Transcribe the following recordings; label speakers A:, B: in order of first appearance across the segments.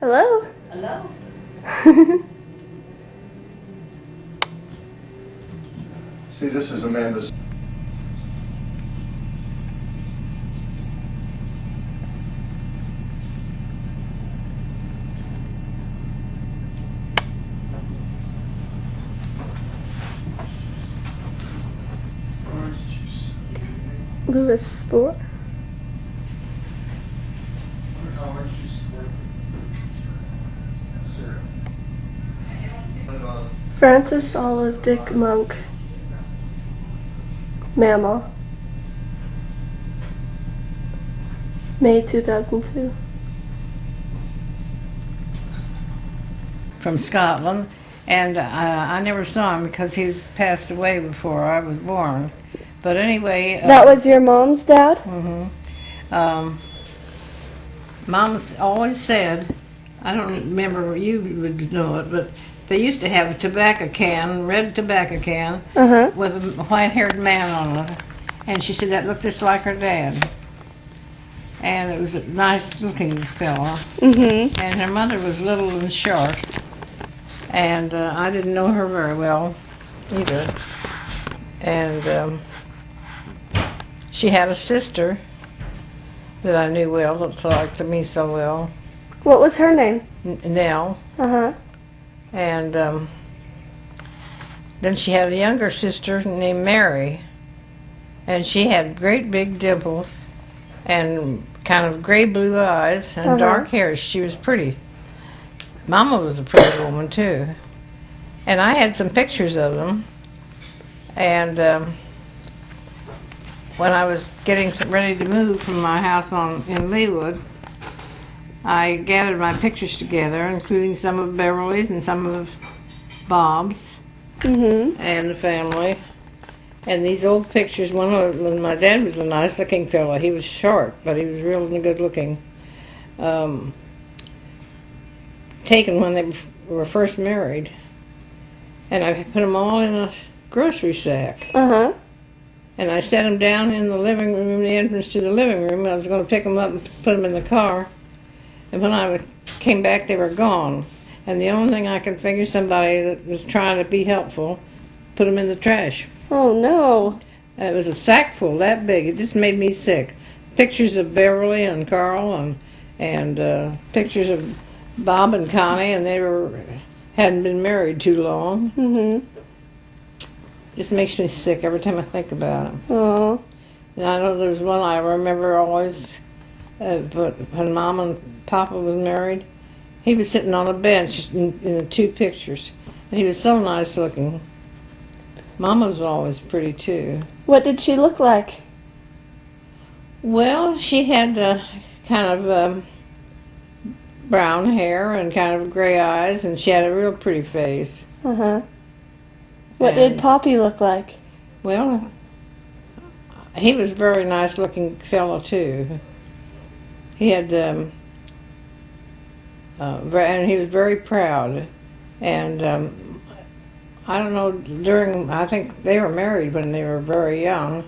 A: Hello?
B: Hello?
C: See, this is Amanda's.
A: Louis Sport. Francis Olive Dick Monk. Mama. May 2002.
B: From Scotland, and I never saw him because he was passed away before I was born. But anyway,
A: That was your mom's dad?
B: Mom always said, I don't remember, you would know it, but they used to have a tobacco can, red tobacco can,
A: Uh-huh.
B: with a white-haired man on it. And she said that looked just like her dad. And it was a nice-looking fellow.
A: Mm-hmm.
B: And her mother was little and short. And I didn't know her very well either. And she had a sister that I knew well, that liked me so well,
A: What was her name?
B: Nell.
A: Uh-huh.
B: And then she had a younger sister named Mary. And she had great big dimples and kind of gray blue eyes and dark hair. She was pretty. Mama was a pretty woman, too. And I had some pictures of them. And when I was getting ready to move from my house in Leawood, I gathered my pictures together, including some of Beverly's and some of Bob's
A: Mm-hmm.
B: and the family. And these old pictures, one of them, when my dad was a nice-looking fellow. He was short, but he was real good-looking. Taken when they were first married. And I put them all in a grocery sack.
A: Uh-huh.
B: And I set them down in the living room, the entrance to the living room. I was going to pick them up and put them in the car. And when I came back, they were gone. And the only thing I could figure, somebody that was trying to be helpful, put them in the trash.
A: Oh, no.
B: It was a sack full that big. It just made me sick. Pictures of Beverly and Carl and pictures of Bob and Connie, and they hadn't been married too long.
A: Mm-hmm.
B: Just makes me sick every time I think about them.
A: Oh.
B: And I know there was one I remember always, but when Mom and Papa was married, he was sitting on a bench in the two pictures, and he was so nice looking. Mama was always pretty too.
A: What did she look like?
B: Well, she had kind of brown hair and kind of gray eyes, and she had a real pretty face.
A: Uh-huh. What did
B: And-
A: Poppy look like?
B: Well, he was a very nice looking fellow too. He had, and he was very proud. And I don't know, I think they were married when they were very young.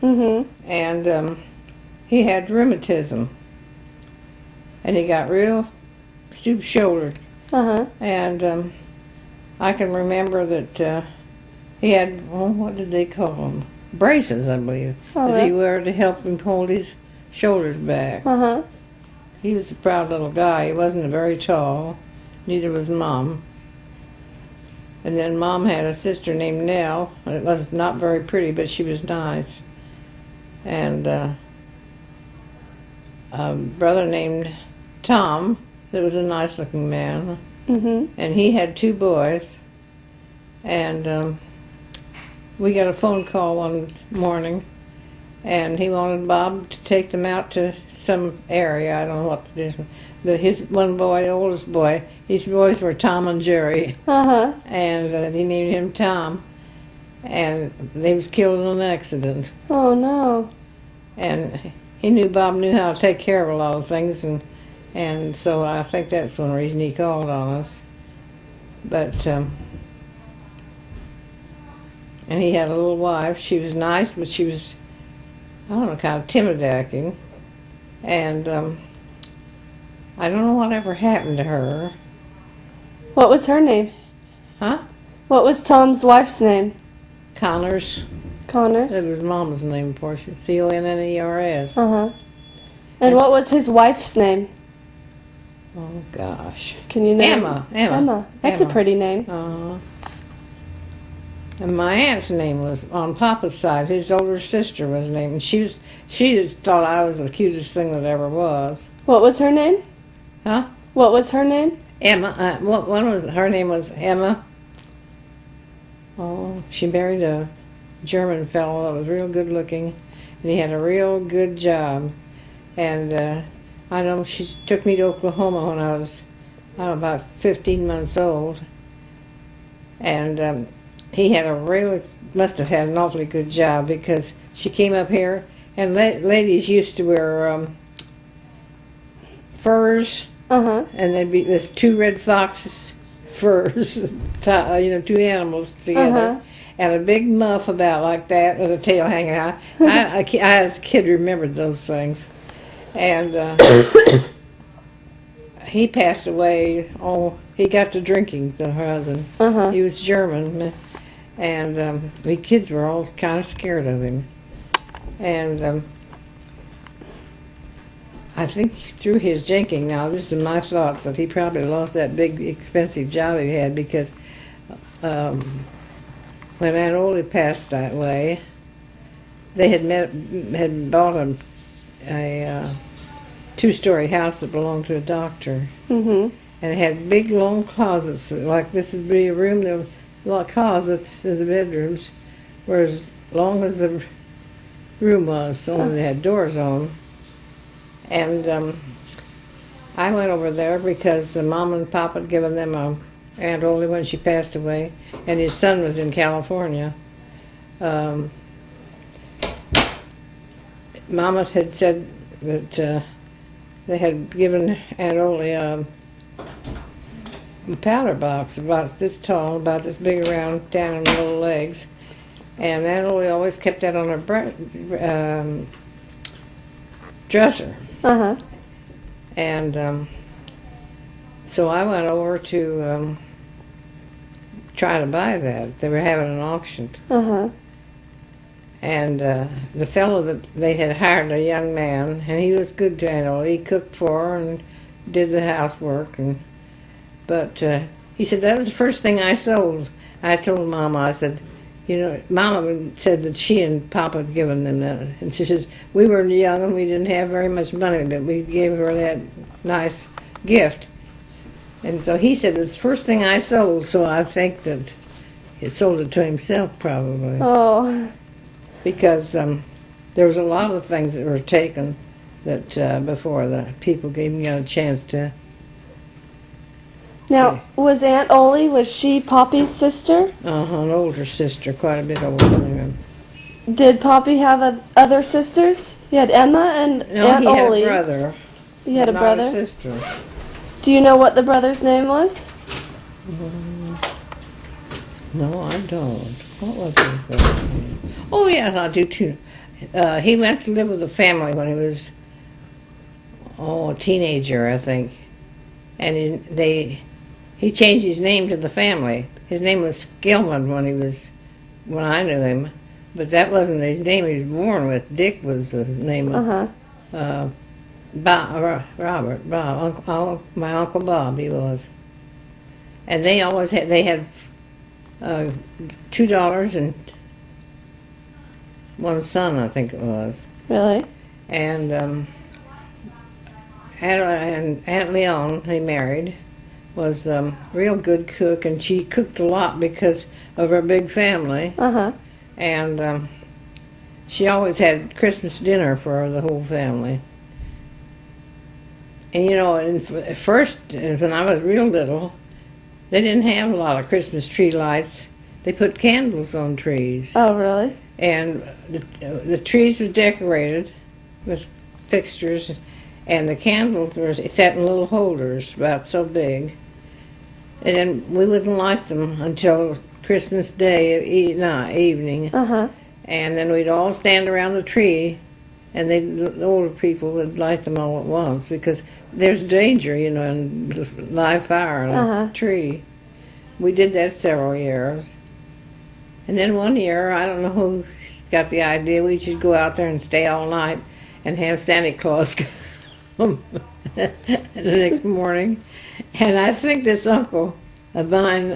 A: Mm-hmm.
B: And he had rheumatism. And he got real stoop-shouldered.
A: Uh-huh.
B: And I can remember that he had, what did they call them? Braces, I believe, that he wore to help him hold his shoulders back.
A: Uh-huh.
B: He was a proud little guy. He wasn't very tall. Neither was Mom. And then Mom had a sister named Nell. It was not very pretty, but she was nice. And a brother named Tom that was a nice-looking man.
A: Mm-hmm.
B: And he had two boys. And we got a phone call one morning, and he wanted Bob to take them out to some area. I don't know what to do. His one boy, the oldest boy, his boys were Tom and Jerry,
A: Uh-huh.
B: and he named him Tom. And he was killed in an accident.
A: Oh, no.
B: And he knew Bob knew how to take care of a lot of things, and so I think that's one reason he called on us. But and he had a little wife. She was nice, but she was, I don't know, kind of timid acting. And I don't know whatever happened to her.
A: What was her name?
B: Huh?
A: What was Tom's wife's name?
B: Connors.
A: Connors?
B: That was Mama's name before she. Conners.
A: Uh-huh. And what was his wife's name?
B: Oh, gosh.
A: Can you name?
B: Emma.
A: That's a pretty name.
B: And my aunt's name was, on Papa's side, his older sister was named. And she just thought I was the cutest thing that ever was.
A: What was her name?
B: Huh?
A: What was her name?
B: Emma. Her name was Emma. Oh, she married a German fellow that was real good looking, and he had a real good job. And I know she took me to Oklahoma when I was about 15 months old. And he had must have had an awfully good job, because she came up here, and ladies used to wear furs,
A: Uh-huh.
B: and there'd be this two red foxes furs, two animals together,
A: Uh-huh.
B: and a big muff about like that with a tail hanging out. I as a kid remembered those things. And he passed away. Oh, he got to drinking, the husband.
A: Uh-huh.
B: He was German, and the kids were all kind of scared of him. And I think through his drinking, now this is my thought, that he probably lost that big expensive job he had, because when Aunt Olie passed that way, they had bought a two-story house that belonged to a doctor.
A: Mm-hmm.
B: And it had big, long closets. Like this would be a room, there were a lot of closets in the bedrooms, were as long as the room was, only they had doors on. And I went over there because Mom and Papa had given them Aunt Olie when she passed away, and his son was in California. Mama had said that they had given Aunt Olie a powder box about this tall, about this big around, down in the little legs. And Aunt Olie always kept that on her dresser.
A: Uh-huh.
B: And so I went over to try to buy that. They were having an auction.
A: Uh-huh.
B: And the fellow that they had hired, a young man, and he was good to Aunt Olie. He cooked for her and did the housework. But he said, that was the first thing I sold. I told Mama, I said, Mama said that she and Papa had given them that. And she says, we were young and we didn't have very much money, but we gave her that nice gift. And so he said, it's the first thing I sold, so I think that he sold it to himself probably.
A: Oh.
B: Because there was a lot of things that were taken that before the people gave me a chance to.
A: Now, was Aunt Olie, was she Poppy's sister?
B: An older sister, quite a bit older than him.
A: Did Poppy have other sisters? You had Emma and Aunt Olie.
B: He had a brother.
A: You had a brother?
B: Not a sister.
A: Do you know what the brother's name was?
B: No, I don't. What was his brother's name? Oh, yes, I do too. He went to live with a family when he was, a teenager, I think. And he changed his name to the family. His name was Gilman when I knew him. But that wasn't his name he was born with. Dick was the name of Robert, Bob, my Uncle Bob, he was. And they had $2 and one son, I think it was.
A: Really?
B: And Aunt Leon, they married, was a real good cook, and she cooked a lot because of her big family.
A: Uh-huh.
B: And she always had Christmas dinner for the whole family. And at first, when I was real little, they didn't have a lot of Christmas tree lights. They put candles on trees.
A: Oh, really?
B: And the trees were decorated with fixtures, and the candles were set in little holders about so big. And then we wouldn't light them until Christmas Day evening.
A: Uh-huh.
B: And then we'd all stand around the tree and the older people would light them all at once because there's danger, you know, in live fire in a tree. We did that several years. And then one year, I don't know who got the idea, we should go out there and stay all night and have Santa Claus come the next morning. And I think this uncle of mine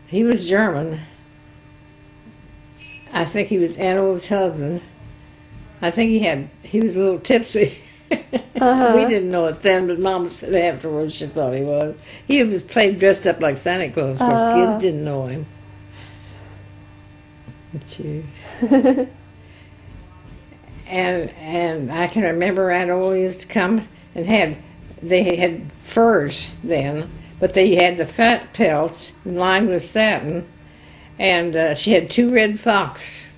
B: he was German. I think he was Aunt Ove's husband. I think he was a little tipsy. We didn't know it then, but Mama said afterwards she thought he was. He was played dressed up like Santa Claus. Of course, kids didn't know him. And I can remember Aunt Ola used to come and they had furs then, but they had the fat pelts lined with satin, and she had 2 red fox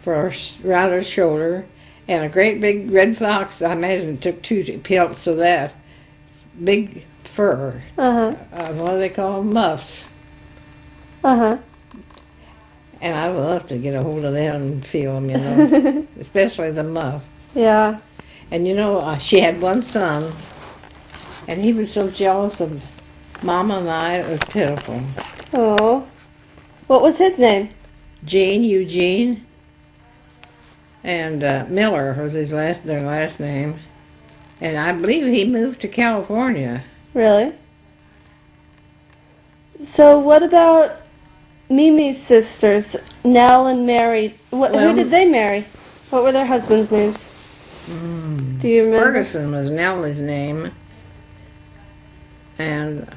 B: around her shoulder, and a great big red fox. I imagine took 2 pelts of that big fur. What do they call them? Muffs. And I love to get a hold of them and feel them, you know, especially the muff.
A: Yeah.
B: And you know, she had one son, and he was so jealous of Mama and I, it was pitiful.
A: Oh. What was his name?
B: Eugene, and Miller was their last name. And I believe he moved to California.
A: Really? So what about Mimi's sisters, Nell and Mary? Who did they marry? What were their husbands' names? Do you remember?
B: Ferguson was Nellie's name. And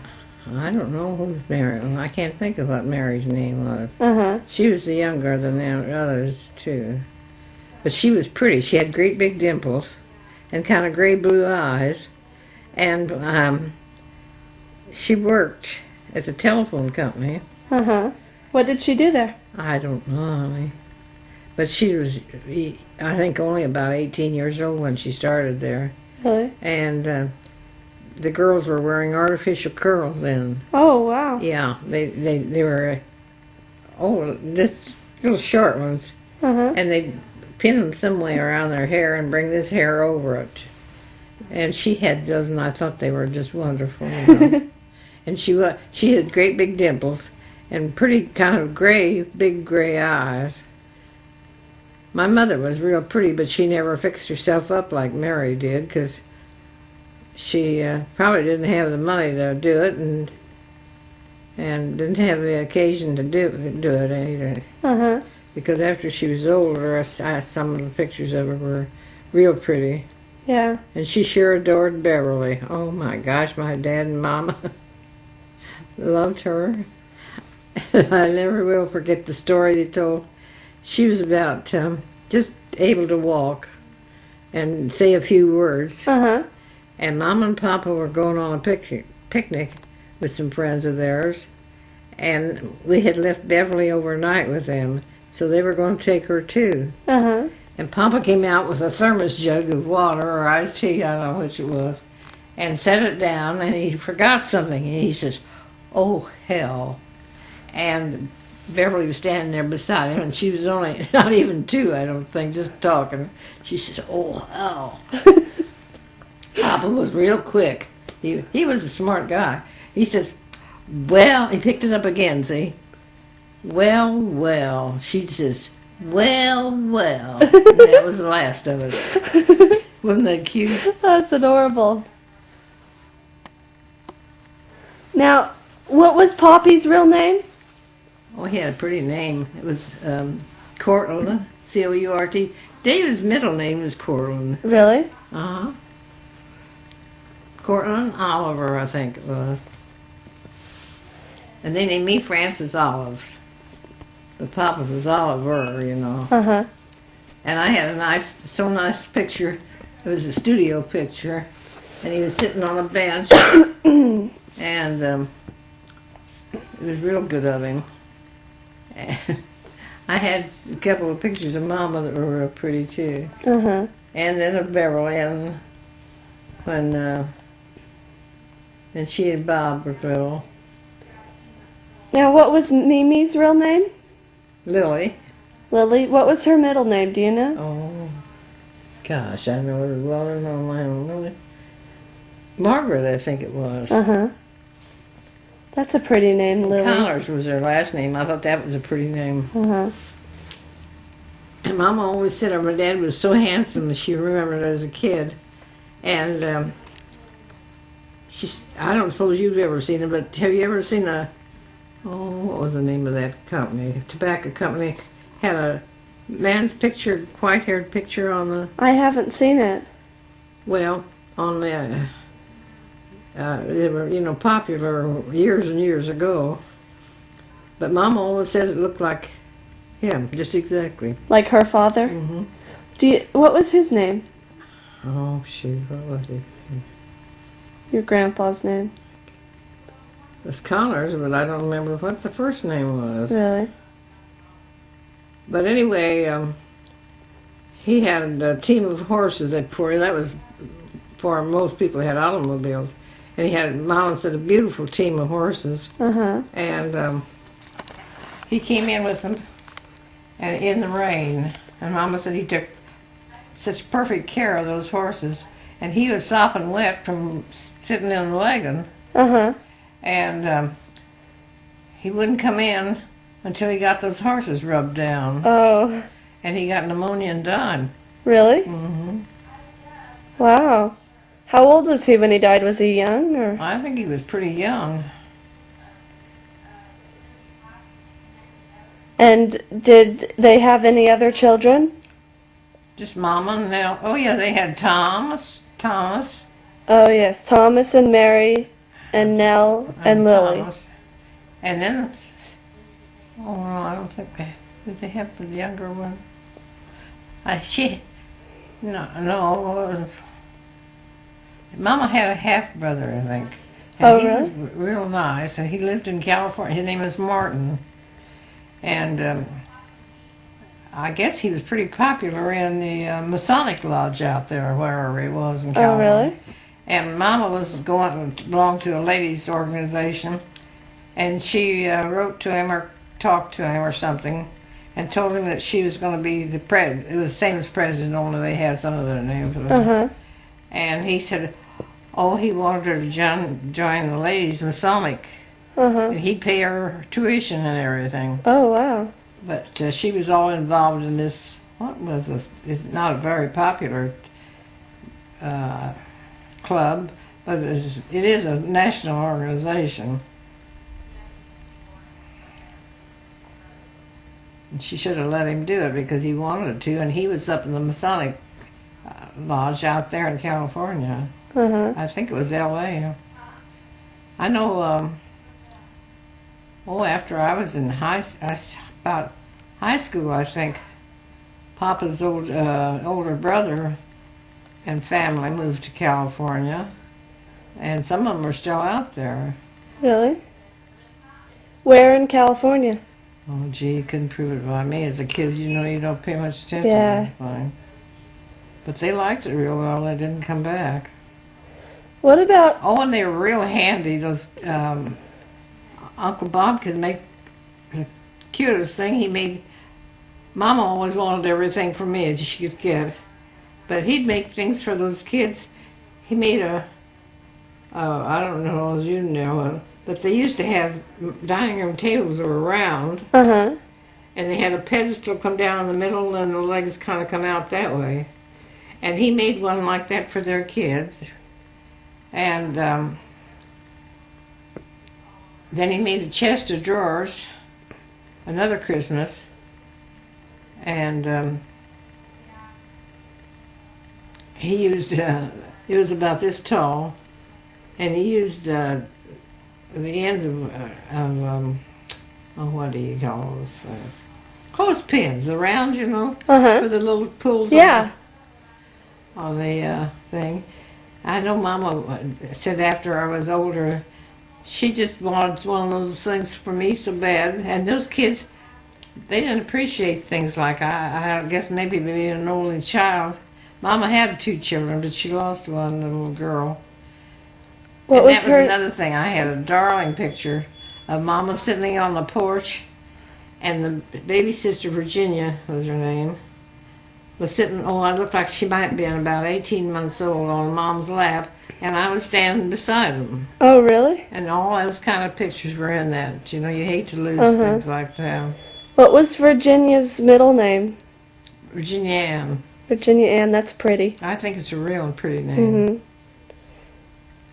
B: I don't know who's Mary. I can't think of what Mary's name was. She was younger than the others, too. But she was pretty. She had great big dimples and kind of gray blue eyes. And she worked at the telephone company.
A: What did she do there?
B: I don't know. But she was, I think, only about 18 years old when she started there.
A: Really?
B: And the girls were wearing artificial curls then.
A: Oh, wow.
B: Yeah, they were, this little short ones. And they'd pin them some way around their hair and bring this hair over it. And she had those, and I thought they were just wonderful. You know? And she had great big dimples and pretty kind of big gray eyes. My mother was real pretty, but she never fixed herself up like Mary did, because she probably didn't have the money to do it, and didn't have the occasion to do it either. Because after she was older, some of the pictures of her were real pretty.
A: Yeah.
B: And she sure adored Beverly. Oh my gosh, my dad and Mama loved her. I never will forget the story they told. She was about just able to walk and say a few words. And Mama and Papa were going on a picnic with some friends of theirs. And we had left Beverly overnight with them, so they were going to take her too. And Papa came out with a thermos jug of water or iced tea, I don't know which it was, and set it down, and he forgot something, and he says, "Oh, hell." And Beverly was standing there beside him, and she was only, not even 2, I don't think, just talking. She said, "Oh, hell." Papa was real quick. He was a smart guy. He says, "Well," he picked it up again, see? Well. She says, well. And that was the last of it. Wasn't that cute?
A: That's adorable. Now, what was Poppy's real name?
B: Oh, he had a pretty name. It was Cortland, C-O-U-R-T. David's middle name was Cortland.
A: Really?
B: Cortland Oliver, I think it was. And they named me Frances Olives. But Papa was Oliver, you know. And I had a nice picture. It was a studio picture. And he was sitting on a bench. And it was real good of him. And I had a couple of pictures of Mama that were real pretty too. And then of Beverly, and when she and Bob were little.
A: Now, what was Mimi's real name?
B: Lily.
A: Lily. What was her middle name? Do you know?
B: Oh, gosh, I know her as well as on my own. Really. Margaret, I think it was.
A: Uh-huh. That's a pretty name, Lily.
B: Connors was her last name. I thought that was a pretty name.
A: Uh-huh.
B: And Mama always said my dad was so handsome that she remembered as a kid. And I don't suppose you've ever seen it, but have you ever seen what was the name of that company? Tobacco company had a man's picture, white-haired picture on the,
A: I haven't seen it.
B: well, on the, they were, popular years and years ago. But Mama always says it looked like him, just exactly.
A: Like her father?
B: Mm-hmm.
A: What was his name?
B: Oh, shoot, what was it?
A: Your grandpa's name.
B: It was Connors, but I don't remember what the first name was.
A: Really?
B: But anyway, he had a team of horses that was for most people who had automobiles. And he had, Mama said, a beautiful team of horses.
A: Uh-huh.
B: And he came in with them and in the rain. And Mama said he took such perfect care of those horses. And he was sopping wet from sitting in the wagon.
A: Uh-huh.
B: And he wouldn't come in until he got those horses rubbed down.
A: Oh.
B: And he got pneumonia and died.
A: Really?
B: Mm-hmm.
A: Wow. How old was he when he died? Was he young, or?
B: I think he was pretty young.
A: And did they have any other children?
B: Just Mama and Nell. Oh yeah, they had Thomas.
A: Oh yes, Thomas and Mary and Nell and Lily.
B: Thomas. And then, oh no, I don't think did they have the younger one? No. Mama had a half brother, I think. And he was real nice, and he lived in California. His name was Martin, and I guess he was pretty popular in the Masonic Lodge out there, wherever he was in California.
A: Oh, really?
B: And Mama was belonged to a ladies' organization, and she wrote to him or talked to him or something, and told him that she was going to be the president. It was the same as president, only they had some other name for them.
A: Uh-huh.
B: And he said, he wanted her to join the ladies' Masonic.
A: Uh-huh.
B: And he'd pay her tuition and everything.
A: Oh, wow.
B: But she was all involved in this, what was this? It's not a very popular club, but it is a national organization. And she should have let him do it because he wanted to, and he was up in the Masonic Lodge out there in California.
A: Uh-huh.
B: I think it was L.A. I know, after I was in about high school, I think, Papa's older brother and family moved to California, and some of them are still out there.
A: Really? Where in California?
B: Oh, gee, you couldn't prove it by me. As a kid, you don't pay much attention
A: Yeah.
B: to anything. But they liked it real well. They didn't come back.
A: What about...
B: Oh, and they were real handy. Those Uncle Bob could make the cutest thing. He made... Mama always wanted everything for me as she could get. But he'd make things for those kids. He made I don't know as you know, but they used to have dining room tables that were round.
A: Uh-huh.
B: And they had a pedestal come down in the middle and the legs kind of come out that way. And he made one like that for their kids. And then he made a chest of drawers, another Christmas. And he used, it was about this tall, and he used the ends of what do you call those things? Clothespins, the round,
A: Uh-huh.
B: with the little pulls
A: Yeah.
B: on the thing. I know Mama said after I was older, she just wanted one of those things for me so bad. And those kids, they didn't appreciate things like I guess maybe being an only child. Mama had 2 children, but she lost one, the little girl.
A: What
B: and
A: was
B: that
A: her...
B: was another thing. I had a darling picture of Mama sitting on the porch, And the baby sister, Virginia was her name, was sitting, I looked like she might have been about 18 months old on Mom's lap, and I was standing beside them.
A: Oh, really?
B: And all those kind of pictures were in that. You know, you hate to lose
A: Uh-huh.
B: things like that.
A: What was Virginia's middle name?
B: Virginia Ann.
A: Virginia Ann, that's pretty.
B: I think it's a real and pretty name.
A: Hmm.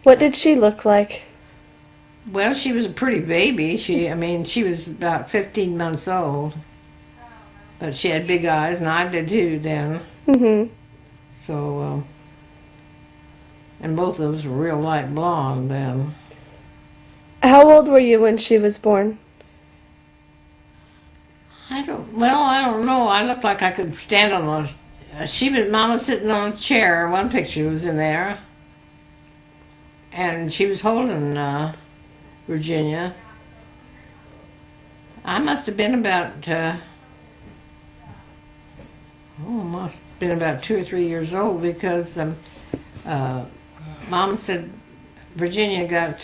A: What did she look like?
B: Well, she was a pretty baby. She was about 15 months old. But she had big eyes, and I did too then.
A: Hmm.
B: So, and both of us were real light blonde then.
A: How old were you when she was born?
B: I don't know. I looked like I could stand on Mom was sitting on a chair. One picture was in there. And she was holding Virginia. I must have been about, must have been about 2 or 3 years old because Mom said Virginia got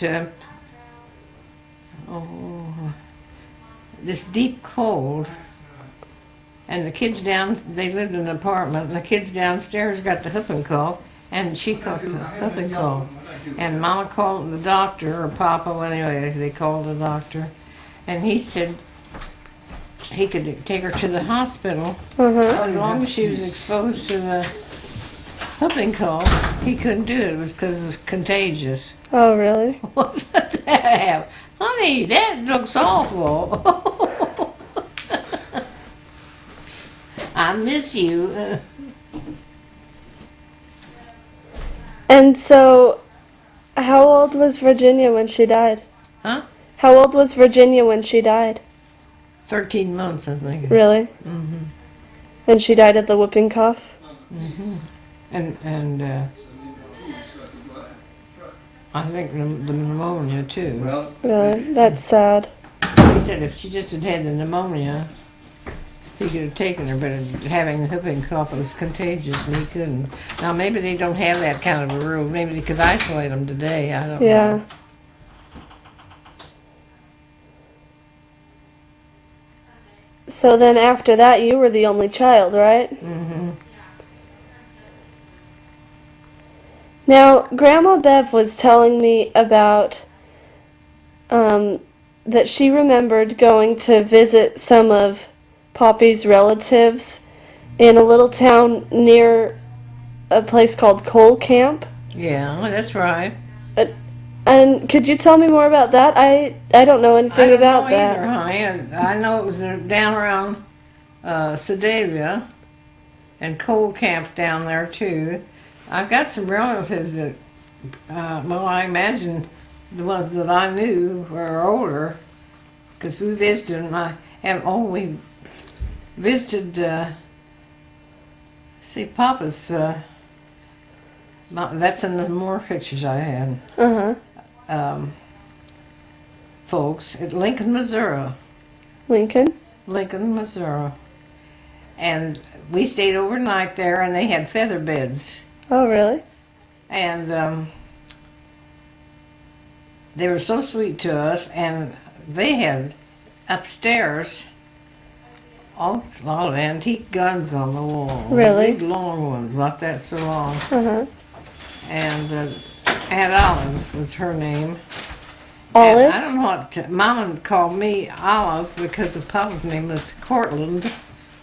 B: this deep cold, and the kids they lived in an apartment, and the kids downstairs got the whooping cough, and she caught the whooping cough. And Mama called the doctor, or Papa, anyway, they called the doctor, and he said he could take her to the hospital.
A: Uh-huh.
B: As long as she was exposed to the whooping cough, he couldn't do it. It was because it was contagious.
A: Oh, really?
B: What did that have? Honey, that looks awful. I miss you.
A: And so, how old was Virginia when she died?
B: Huh?
A: How old was Virginia when she died?
B: 13 months, I think.
A: Really?
B: Mm-hmm.
A: And she died of the whooping cough?
B: Mm-hmm. And I think the pneumonia, too.
A: Really? That's sad.
B: He said if she just had had the pneumonia, he could have taken her, but having the whooping cough was contagious, and he couldn't. Now, maybe they don't have that kind of a rule. Maybe they could isolate them today. I don't
A: Yeah.
B: know.
A: So then after that, you were the only child, right?
B: Mm-hmm.
A: Now, Grandma Bev was telling me about that she remembered going to visit some of Poppy's relatives in a little town near a place called Coal Camp.
B: Yeah, that's right.
A: And could you tell me more about that? I don't know anything about that.
B: I don't know either, honey. I know it was down around Sedalia and Coal Camp down there, too. I've got some relatives that, I imagine the ones that I knew were older, because we visited we visited, Papa's, that's in the more pictures I had,
A: Uh-huh.
B: folks at Lincoln, Missouri.
A: Lincoln?
B: Lincoln, Missouri. And we stayed overnight there, and they had feather beds.
A: Oh, really?
B: And they were so sweet to us, and they had upstairs a lot of antique guns on the wall.
A: Really?
B: Big long ones, about that so long.
A: Uh-huh.
B: And Aunt Olive was her name.
A: Olive?
B: And I don't know what Mama called me Olive because of Papa's name was Cortland.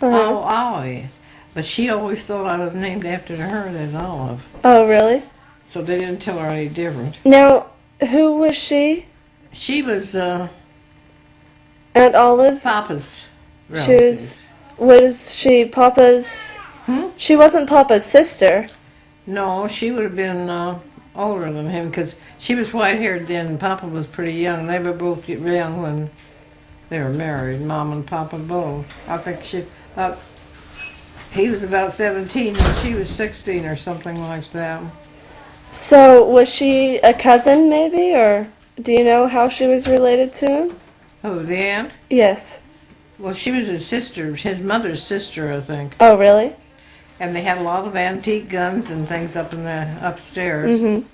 A: Uh-huh.
B: Olive. But she always thought I was named after her, that Olive.
A: Oh, really?
B: So they didn't tell her any different.
A: Now, who was she?
B: She was
A: Aunt Olive?
B: Papa's
A: She
B: relative.
A: was she Papa's... She wasn't Papa's sister.
B: No, she would have been older than him because she was white-haired then and Papa was pretty young. They were both young when they were married, Mom and Papa both. I think he was about 17 and she was 16 or something like that.
A: So, was she a cousin, maybe? Or do you know how she was related to him?
B: Oh, the aunt?
A: Yes.
B: Well, she was his sister, his mother's sister, I think.
A: Oh, really?
B: And they had a lot of antique guns and things up in the upstairs.
A: Mm-hmm.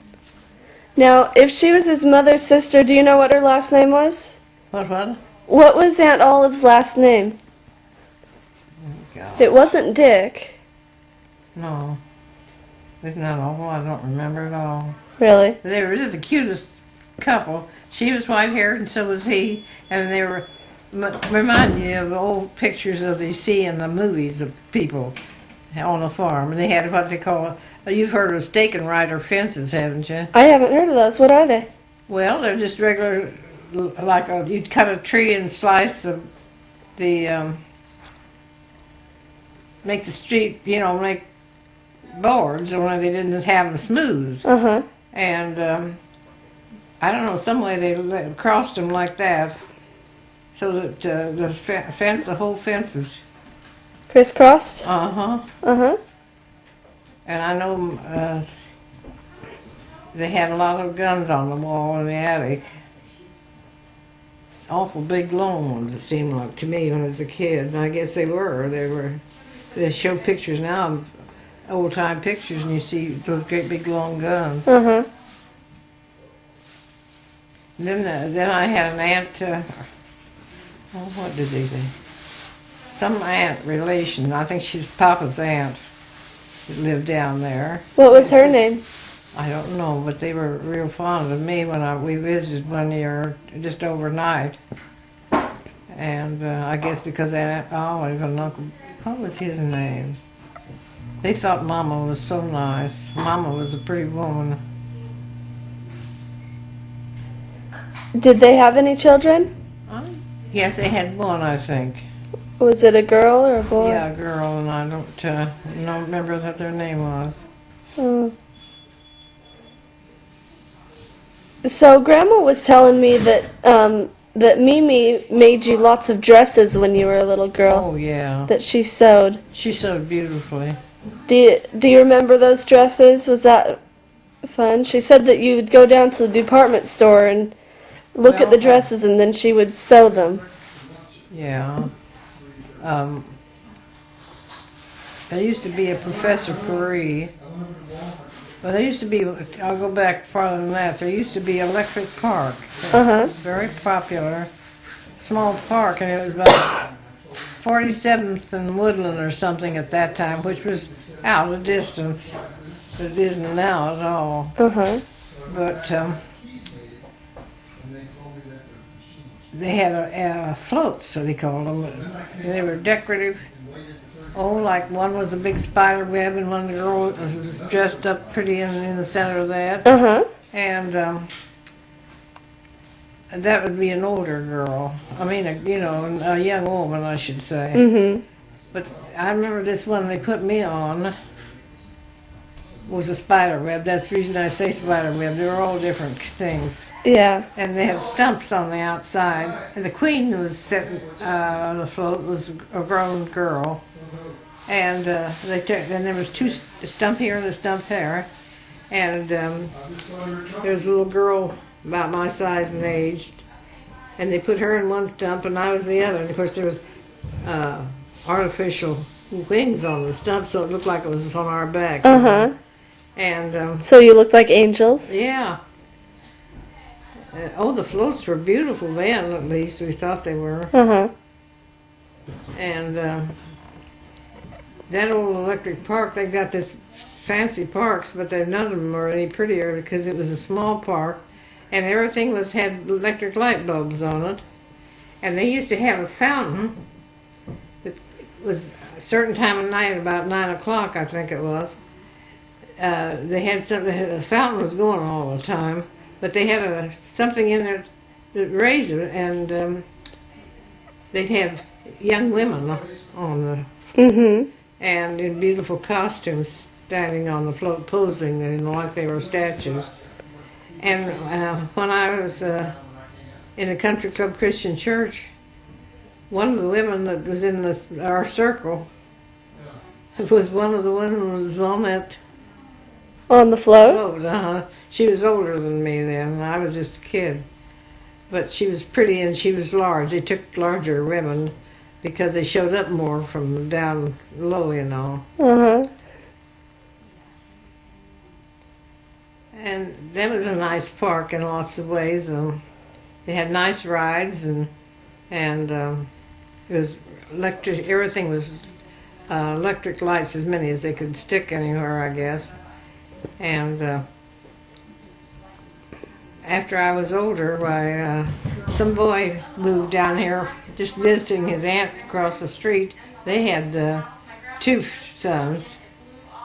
A: Now, if she was his mother's sister, do you know what her last name was?
B: What?
A: What was Aunt Olive's last name?
B: God.
A: It wasn't Dick.
B: No. Isn't that awful? I don't remember at all.
A: Really?
B: They were just the cutest couple. She was white haired and so was he. And they were remind you of old pictures of you see in the movies of people on a farm. And they had what they call, you've heard of stake and rider fences, haven't you?
A: I haven't heard of those. What are they?
B: Well, they're just regular, like you'd cut a tree and slice the make the street, make boards, only they didn't have them smooth.
A: Uh-huh.
B: And I don't know, some way they crossed them like that, so that the whole fence was.
A: Crisscrossed?
B: Uh-huh.
A: Uh-huh.
B: And I know they had a lot of guns on the wall in the attic. Awful big long ones, it seemed like to me when I was a kid. And I guess they were. They show pictures now, old time pictures, and you see those great big long guns.
A: Uh-huh.
B: And then I had an aunt. What did they say? Some aunt relation. I think she was Papa's aunt that lived down there.
A: What was her name?
B: I don't know, but they were real fond of me when we visited one year, just overnight. And I guess because Aunt Olive and Uncle, what was his name? They thought Mama was so nice. Mama was a pretty woman.
A: Did they have any children?
B: Yes, they had one, I think.
A: Was it a girl or a boy?
B: Yeah, a girl, and I don't remember what their name was.
A: Oh. So Grandma was telling me that that Mimi made you lots of dresses when you were a little girl.
B: Oh, yeah.
A: That she sewed.
B: She sewed beautifully.
A: Do you remember those dresses? Was that fun? She said that you would go down to the department store and look at the dresses and then she would sew them.
B: Yeah. There used to be a Professor Paris. Well, there used to be, I'll go back farther than that, there used to be Electric Park.
A: Uh-huh.
B: Very popular. Small park, and it was about 47th and Woodland or something at that time, which was out a distance. It isn't now at all.
A: Uh-huh.
B: But they had floats, so they called them. They were decorative. Oh, like one was a big spider web, and one girl was dressed up pretty in the center of that.
A: Uh-huh.
B: And that would be an older girl. I mean, a young woman, I should say.
A: Mm-hmm.
B: But I remember this one they put me on was a spider web. That's the reason I say spider web. They were all different things.
A: Yeah.
B: And they had stumps on the outside. And the queen who was sitting on the float was a grown girl. And there was two, a stump here and a stump there. And there was a little girl about my size and age. And they put her in one stump and I was the other. And of course there was artificial wings on the stump, so it looked like it was on our back.
A: Uh-huh.
B: And
A: so you looked like angels?
B: yeah. The floats were beautiful then, at least we thought they were.
A: Uh-huh.
B: And that old Electric Park, they've got this fancy parks, but none of them were any prettier because it was a small park, and everything had electric light bulbs on it. And they used to have a fountain that was a certain time of night, about 9 o'clock, I think it was. They had something. The fountain was going all the time, but they had something in there that raised it, and they'd have young women on the
A: Mm-hmm.
B: and in beautiful costumes standing on the float posing like they were statues. And when I was in the Country Club Christian Church, one of the women that was in our circle was one of the women who was on that
A: On the float?
B: float. She was older than me then, and I was just a kid. But she was pretty and she was large. They took larger women because they showed up more from down low,
A: Uh-huh.
B: And that was a nice park in lots of ways. They had nice rides, and and it was electric. Everything was electric lights, as many as they could stick anywhere, I guess. And after I was older, why some boy moved down here, just visiting his aunt across the street. They had 2 sons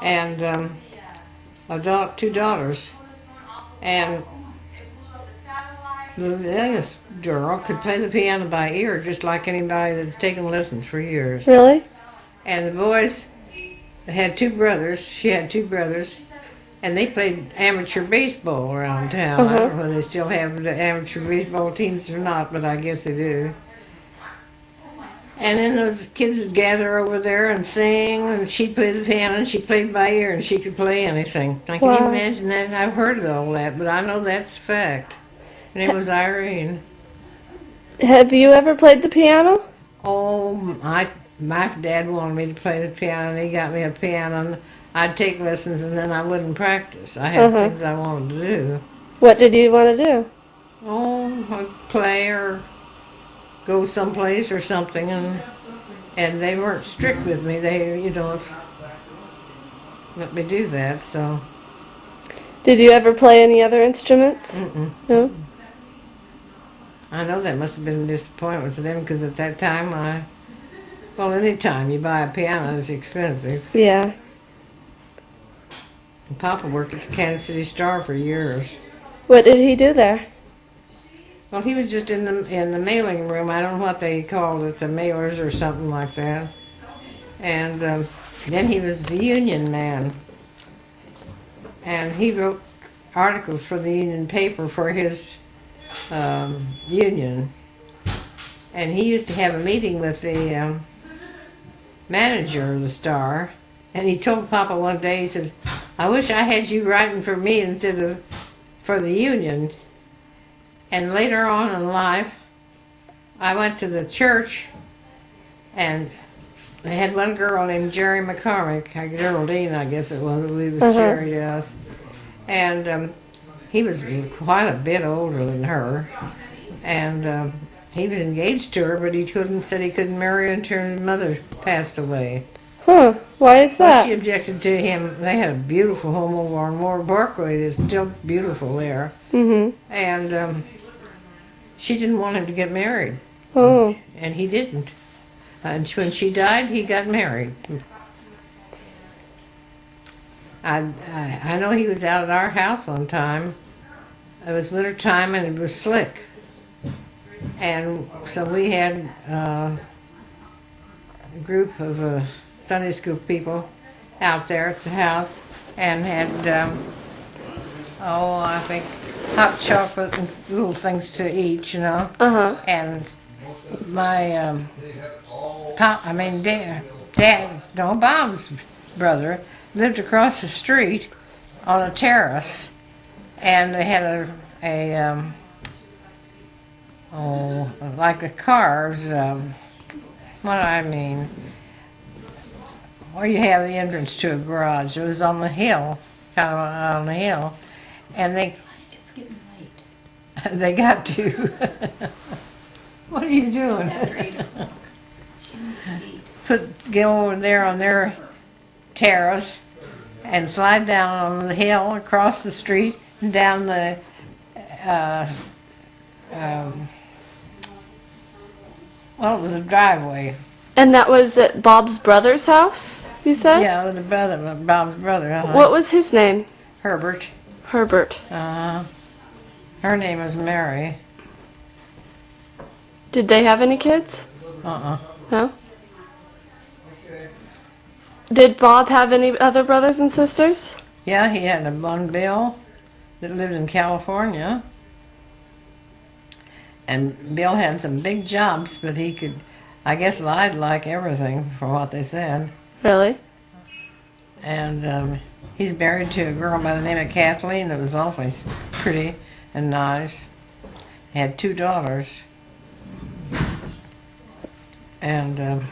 B: and two daughters, and the youngest girl could play the piano by ear just like anybody that's taken lessons for years.
A: Really?
B: And the boys had 2 brothers. She had 2 brothers, and they played amateur baseball around town. I don't know whether they still have the amateur baseball teams or not, but I guess they do. And then those kids would gather over there and sing, and she'd play the piano, and she played by ear, and she could play anything. I can
A: Wow.
B: imagine that, and I've heard of all that, but I know that's a fact. And it was Irene.
A: Have you ever played the piano?
B: Oh, my dad wanted me to play the piano, and he got me a piano, and I'd take lessons, and then I wouldn't practice. I had things I wanted to do.
A: What did you want to do?
B: Oh, I'd play or go someplace or something, and they weren't strict with me. They, let me do that, so.
A: Did you ever play any other instruments?
B: Mm-mm.
A: No?
B: I know that must have been a disappointment to them, because at that time, any time you buy a piano is expensive.
A: Yeah.
B: And Papa worked at the Kansas City Star for years.
A: What did he do there?
B: Well, he was just in the mailing room. I don't know what they called it, the mailers or something like that. And then he was a union man. And he wrote articles for the union paper for his union. And he used to have a meeting with the manager of the Star. And he told Papa one day, he says, "I wish I had you writing for me instead of for the union." And later on in life, I went to the church, and they had one girl named Jerry McCormick, Geraldine, I guess it was, who was Jerry to us. And he was quite a bit older than her. And he was engaged to her, but said he couldn't marry her until his mother passed away.
A: Huh. Why is
B: Well, she
A: that?
B: objected to him. They had a beautiful home over on Moore Parkway that's still beautiful there.
A: Mm-hmm.
B: And she didn't want him to get married.
A: Oh.
B: And he didn't. And when she died, he got married. I know he was out at our house one time. It was winter time and it was slick. And so we had a group of Sunday school people out there at the house and had, I think, hot chocolate and little things to eat,
A: Uh-huh.
B: And my Bob's brother lived across the street on a terrace, and they had like the cars. What do I mean? Where you have the entrance to a garage. It was on the hill, kind of on the hill, and
C: It's getting late.
B: they got to. What are you doing?
C: After 8 o'clock. She needs to eat.
B: Go over there on their terrace and slide down on the hill across the street and down the it was a driveway.
A: And that was at Bob's brother's house, you said?
B: Yeah, it was Bob's brother.
A: What was his name?
B: Herbert.
A: Herbert.
B: Her name was Mary.
A: Did they have any kids?
B: Uh-uh.
A: No? Did Bob have any other brothers and sisters?
B: Yeah, he had a one Bill that lived in California. And Bill had some big jobs, but he could, I guess, lied like everything from what they said.
A: Really?
B: And he's married to a girl by the name of Kathleen that was awfully pretty and nice. He had 2 daughters. And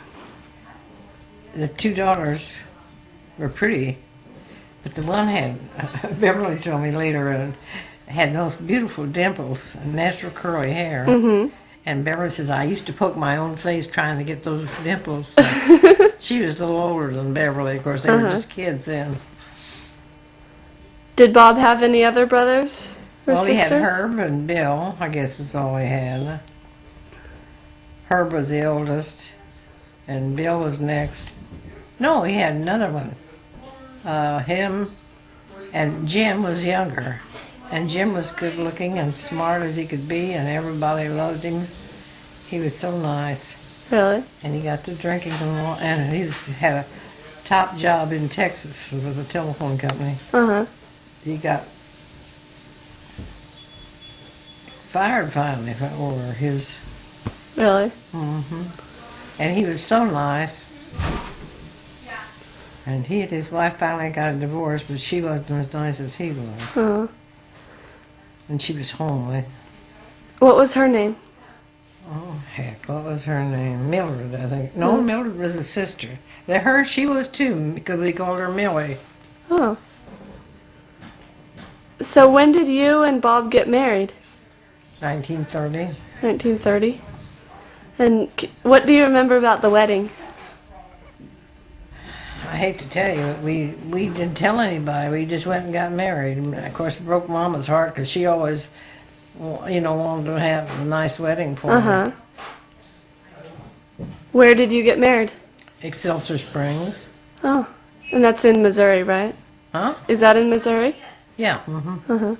B: the 2 daughters were pretty, but the one had, Beverly told me later, had those beautiful dimples and natural curly hair.
A: Mm-hmm.
B: And Beverly says, I used to poke my own face trying to get those dimples. She was a little older than Beverly. Of course, they were just kids then.
A: Did Bob have any other brothers or
B: Well,
A: sisters?
B: he had Herb and Bill, I guess was all he had. Herb was the oldest, and Bill was next. No, he had another one. Him and Jim was younger. And Jim was good looking and smart as he could be, and everybody loved him. He was so nice.
A: Really?
B: And he got to drinking and he had a top job in Texas with a telephone company.
A: Uh-huh.
B: He got fired finally over his.
A: Really?
B: And he was so nice. And he and his wife finally got a divorce, but she wasn't as nice as he was.
A: Uh-huh.
B: And she was homely.
A: What was her name?
B: Oh, heck, what was her name? Mildred, I think. No, Mildred was a sister. She was too, because we called her Millie.
A: Oh. So when did you and Bob get married?
B: 1930.
A: 1930. And what do you remember about the wedding?
B: I hate to tell you, we didn't tell anybody. We just went and got married. And of course, it broke Mama's heart because she always, wanted to have a nice wedding for me.
A: Uh-huh. Where did you get married?
B: Excelsior Springs.
A: Oh. And that's in Missouri, right?
B: Huh?
A: Is that in Missouri?
B: Yeah.
A: Uh-huh.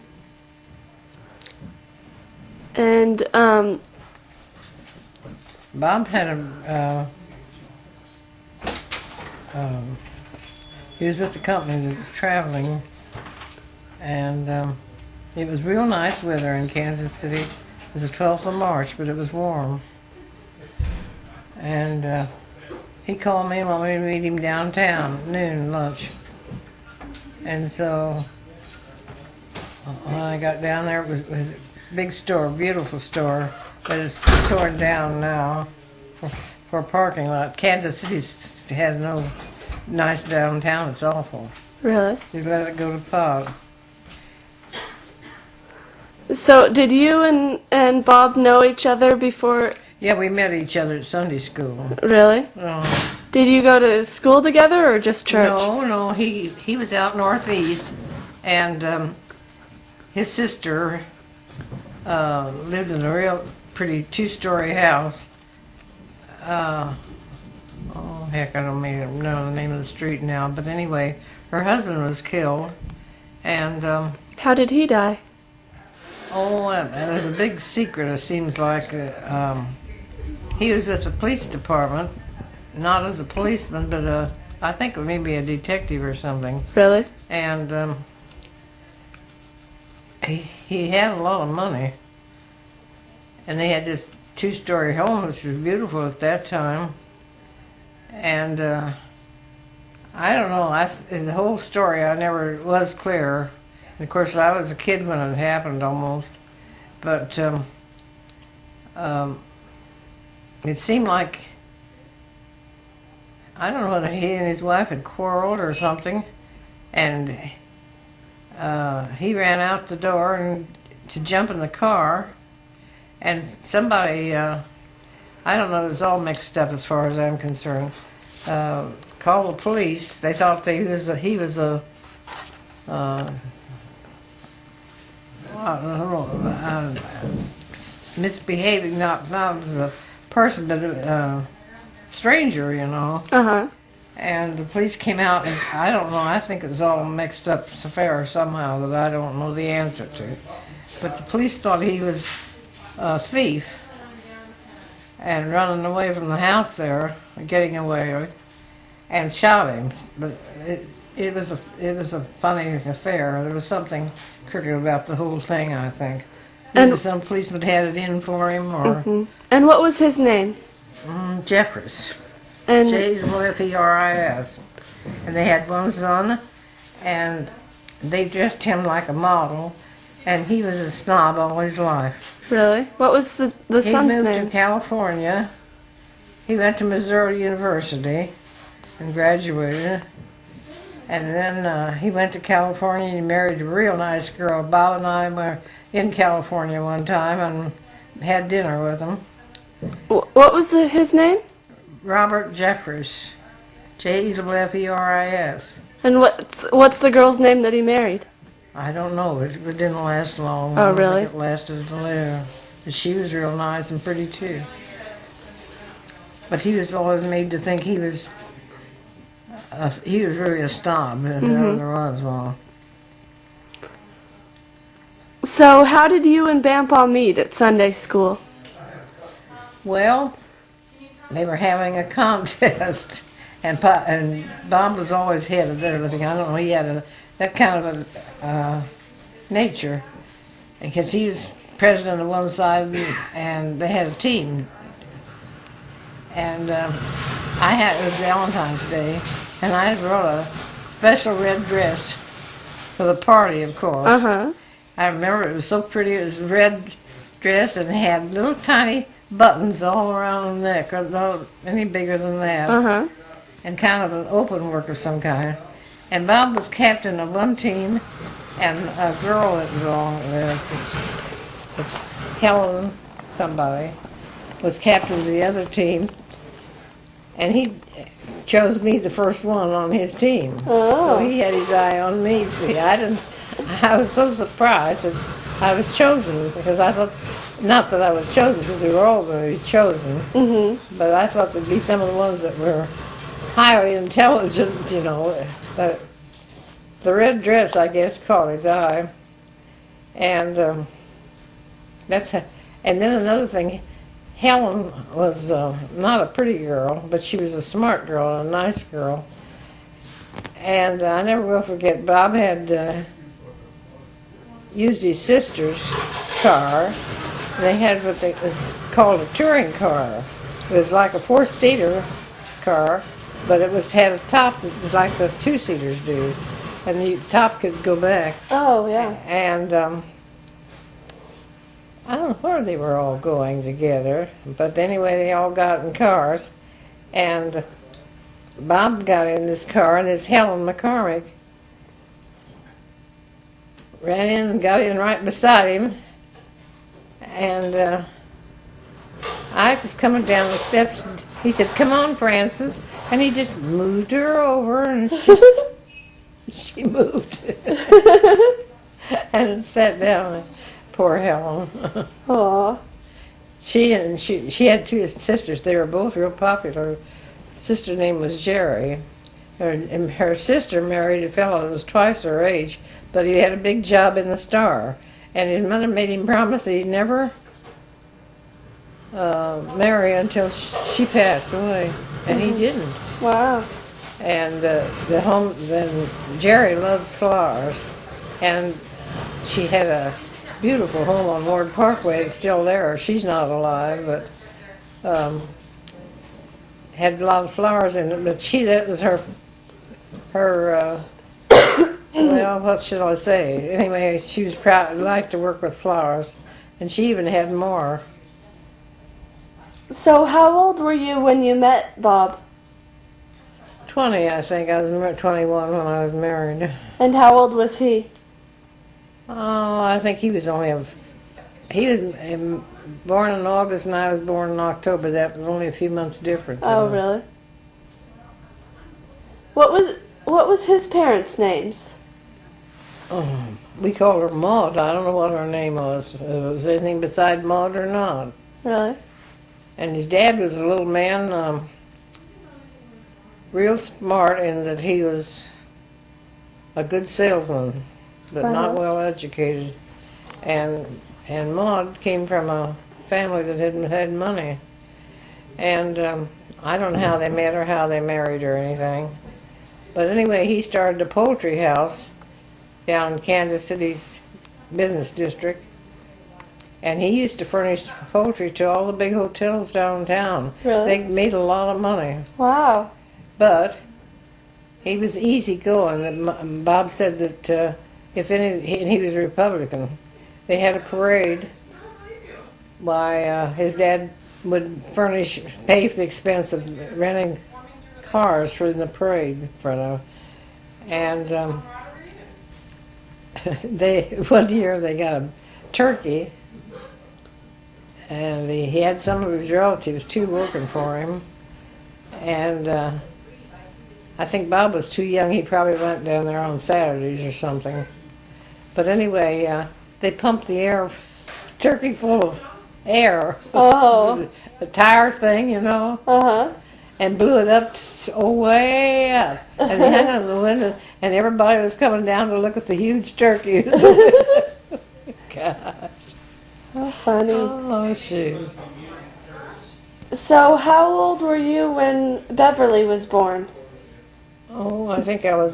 A: And,
B: Bob had he was with the company that was traveling, and it was real nice weather in Kansas City. It was the 12th of March, but it was warm. And he called me and wanted me to meet him downtown at noon, lunch. And so when I got down there, it was a big store, beautiful store, but it's torn down now for a parking lot. Kansas City has no nice downtown. It's awful.
A: really?
B: You let it go to pot.
A: So did you and Bob know each other before?
B: Yeah, we met each other at Sunday school.
A: Really? Did you go to school together or just church?
B: No, he was out northeast, and his sister lived in a real pretty two-story house. Oh, heck, I don't even know the name of the street now, but anyway, her husband was killed, and
A: How did he die?
B: and there's a big secret, it seems like. He was with the police department, not as a policeman, but I think maybe a detective or something.
A: Really?
B: And he had a lot of money. And they had this two-story home, which was beautiful at that time. And I don't know, in the whole story I never was clear. And of course, I was a kid when it happened almost. But it seemed like, I don't know whether he and his wife had quarreled or something, and he ran out the door and to jump in the car, and somebody, I don't know, it was all mixed up as far as I'm concerned, called the police. They thought he was misbehaving, not as a person, but a stranger,
A: Uh-huh.
B: And the police came out, and I don't know, I think it was all mixed up affair somehow that I don't know the answer to. But the police thought he was a thief and running away from the house there, getting away, and shot him. But it was a funny affair. There was something crooked about the whole thing, I think. Maybe some policeman had it in for him, or
A: And what was his name?
B: Jeffries.
A: And
B: Jeffers. And they had one son, and they dressed him like a model, and he was a snob all his life.
A: really? What was the
B: He
A: son's
B: moved
A: name?
B: to California. He went to Missouri University and graduated. And then he went to California and he married a real nice girl. Bob and I were in California one time and had dinner with him.
A: What was his name?
B: Robert Jeffers. Jeffers.
A: And what's the girl's name that he married?
B: I don't know. It didn't last long.
A: Oh,
B: I don't
A: really?
B: think it lasted until later. She was real nice and pretty too. But he was always made to think he was really a snob. There was one.
A: So how did you and Bampaw meet at Sunday school?
B: Well, they were having a contest, and Bob was always head of everything. I don't know. He had that kind of a nature, because he was president of one side, and they had a team. And it was Valentine's Day, and I brought a special red dress for the party, of course.
A: Uh-huh.
B: I remember it was so pretty. It was a red dress, and it had little tiny buttons all around the neck, or not any bigger than that,
A: Uh-huh.
B: and kind of an open work of some kind. And Bob was captain of one team, and a girl that belonged there, was Helen somebody, was captain of the other team, and he chose me the first one on his team.
A: Oh.
B: So he had his eye on me. See, I was so surprised that I was chosen, because I thought, not that I was chosen, because they were all going to be chosen, but I thought there'd be some of the ones that were highly intelligent, you know. But the red dress, I guess, caught his eye. And and then another thing, Helen was not a pretty girl, but she was a smart girl, a nice girl. And I never will forget, Bob had used his sister's car. They had what was called a touring car. It was like a four-seater car, but it had a top that was like the two-seaters do, and the top could go back.
A: Oh, yeah.
B: And I don't know where they were all going together, but anyway, they all got in cars, and Bob got in this car, and his Helen McCormick ran in and got in right beside him, and I was coming down the steps, and he said, "Come on, Frances," and he just moved her over, and she moved and sat down. Poor Helen.
A: Aw.
B: She had two sisters. They were both real popular. Sister's name was Jerry. Her sister married a fellow that was twice her age, but he had a big job in the Star. And his mother made him promise that he'd never marry until she passed away, and he didn't.
A: Wow.
B: And then Jerry loved flowers, and she had a beautiful home on Ward Parkway. It's still there. She's not alive, but had a lot of flowers in it. But that was her well, what should I say? Anyway, she was proud, liked to work with flowers, and she even had more.
A: So how old were you when you met Bob?
B: 20, I think. I was 21 when I was married.
A: And how old was he?
B: Oh, I think he was he was born in August and I was born in October. That was only a few months difference.
A: Oh, really? What was his parents' names?
B: Oh, we called her Maud. I don't know what her name was. Was anything beside Maud or not?
A: Really?
B: And his dad was a little man, real smart in that he was a good salesman, but not well educated. And Maud came from a family that had money. And I don't know how they met or how they married or anything. But anyway, he started a poultry house down in Kansas City's business district. And he used to furnish poultry to all the big hotels downtown.
A: Really?
B: They made a lot of money.
A: Wow.
B: But he was easygoing. Bob said that and he was a Republican, they had a parade. Why, his dad would pay for the expense of renting cars for the parade for them. And one year they got a turkey, and he had some of his relatives too working for him. And I think Bob was too young. He probably went down there on Saturdays or something. But anyway, they pumped the turkey full of air,
A: Oh.
B: a tire thing,
A: Uh-huh.
B: and blew it up way up. And they hung on the window, and everybody was coming down to look at the huge turkey. Gosh.
A: How funny.
B: Oh, shoot.
A: So how old were you when Beverly was born?
B: Oh, I think I was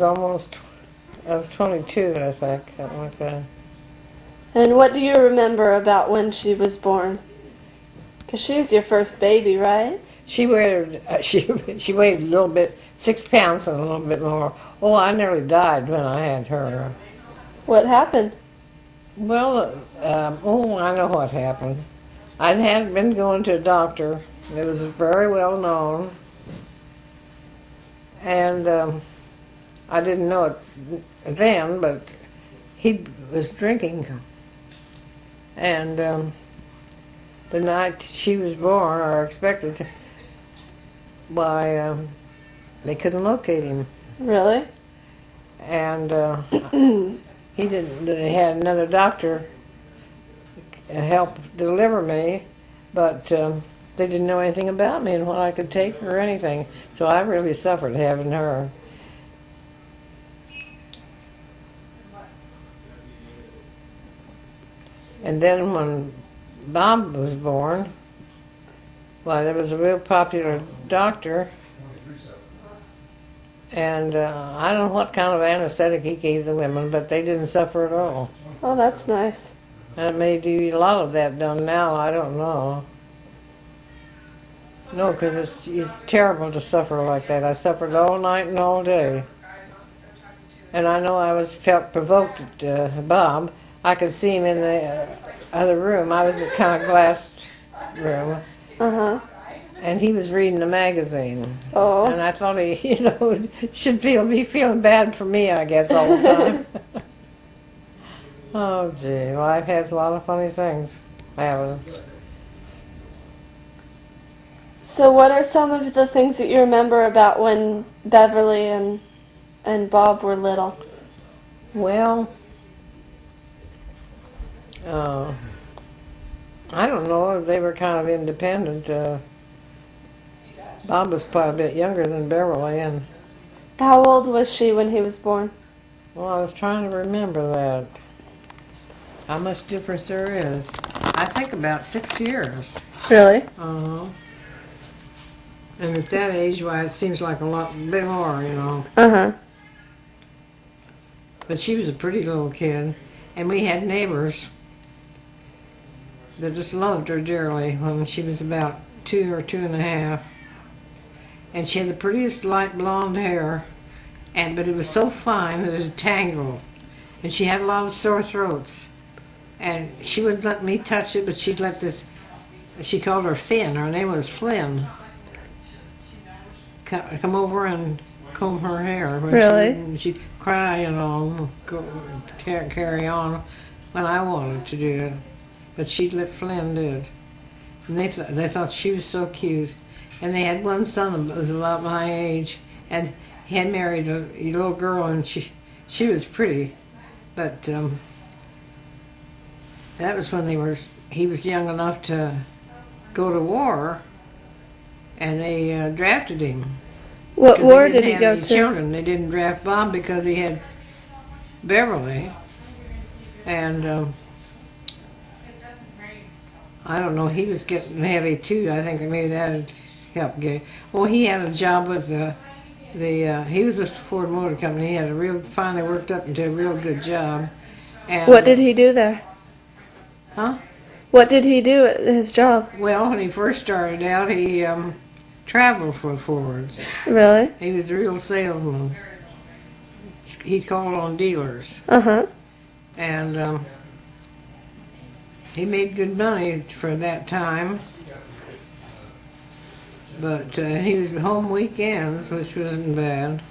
B: 22, I think, something like that.
A: And what do you remember about when she was born? Because she was your first baby, right?
B: She weighed she weighed a little bit, 6 pounds and a little bit more. Oh, I nearly died when I had her.
A: What happened?
B: Well, I know what happened. I had been going to a doctor that was very well known, and I didn't know it then, but he was drinking. And the night she was born, or expected, they couldn't locate him.
A: Really?
B: And he didn't. They had another doctor help deliver me, but they didn't know anything about me and what I could take or anything. So I really suffered having her. And then when Bob was born, well, there was a real popular doctor, and I don't know what kind of anesthetic he gave the women, but they didn't suffer at all.
A: Oh, that's nice.
B: And may be a lot of that done now, I don't know. No, because it's terrible to suffer like that. I suffered all night and all day. And I know I felt provoked at Bob. I could see him in the other room. I was this kind of glassed room.
A: Uh-huh.
B: And he was reading a magazine.
A: Oh.
B: And I thought he, should be feeling bad for me, I guess, all the time. Oh, gee, life has a lot of funny things.
A: So what are some of the things that you remember about when Beverly and Bob were little?
B: Well, I don't know. They were kind of independent. Bob was quite a bit younger than Beverly, and
A: How old was she when he was born?
B: well, I was trying to remember that. How much difference there is? I think about 6 years.
A: Really?
B: Uh-huh. And at that age, why, it seems like a bit more,
A: Uh-huh.
B: But she was a pretty little kid, and we had neighbors that just loved her dearly when she was about 2 or 2.5. And she had the prettiest light blonde hair, but it was so fine that it tangled. And she had a lot of sore throats. And she wouldn't let me touch it, but she'd let she called her Finn, her name was Flynn, come over and comb her hair.
A: Really?
B: She'd cry and all, carry on when I wanted to do it. But she'd let Flynn do it. And they thought she was so cute. And they had one son that was about my age, and he had married a little girl, and she was pretty, but that was when he was young enough to go to war, and they drafted him.
A: What war did he go to?
B: Children. They didn't draft Bob because he had Beverly, and I don't know. He was getting heavy too. I think maybe that had helped get. Well, he had a job with he was with the Ford Motor Company. He had finally worked up into a real good job. And,
A: What did he do there?
B: Huh?
A: What did he do at his job?
B: Well, when he first started out, he traveled for Fords.
A: Really?
B: He was a real salesman. He called on dealers.
A: Uh-huh.
B: And he made good money for that time. But he was home weekends, which wasn't bad.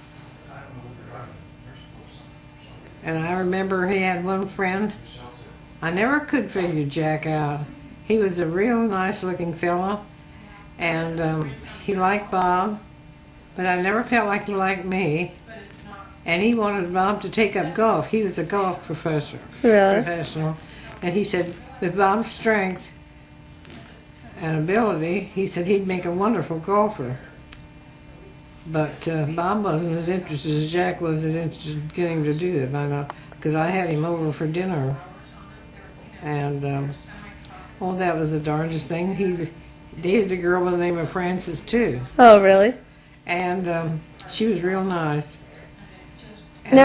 B: And I remember he had one friend. I never could figure Jack out. He was a real nice-looking fella, and he liked Bob, but I never felt like he liked me. And he wanted Bob to take up golf. He was a golf professional. And he said, with Bob's strength and ability, he said he'd make a wonderful golfer. But Bob wasn't as interested as Jack was interested in getting to do it, I know, because I had him over for dinner. And, that was the darndest thing. He dated a girl by the name of Frances, too.
A: Oh, really?
B: And she was real nice. And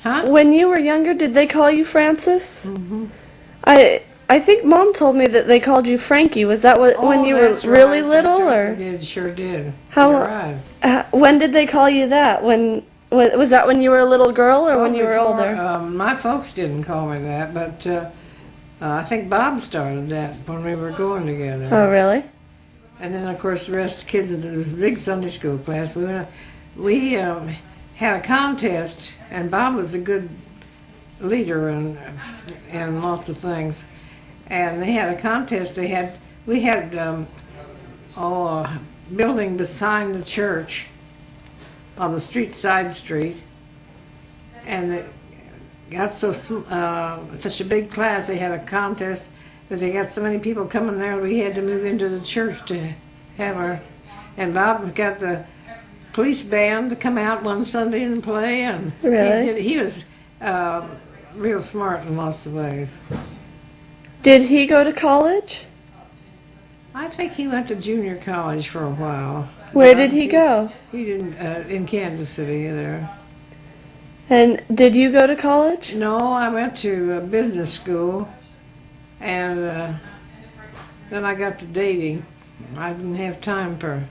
A: Now, when you were younger, did they call you Francis?
B: Mm-hmm.
A: I think Mom told me that they called you Frankie. Was that when you were really little, or?
B: They did, sure did.
A: How?
B: You're right.
A: When did they call you that? When was that? When you were a little girl, or when you were older?
B: My folks didn't call me that, but I think Bob started that when we were going together.
A: Oh, really?
B: And then, of course, the rest of the kids, there was a big Sunday school class. We had a contest, and Bob was a good leader and lots of things. And they had a contest. We had a building beside the church on the side street, and it got such a big class. They had a contest that they got so many people coming there. We had to move into the church to have our. And Bob got the police band to come out one Sunday and play, and
A: really?
B: he was real smart in lots of ways.
A: Did he go to college?
B: I think he went to junior college for a while.
A: Where did he go?
B: He didn't in Kansas City there.
A: And did you go to college?
B: No, I went to business school, and then I got to dating. I didn't have time for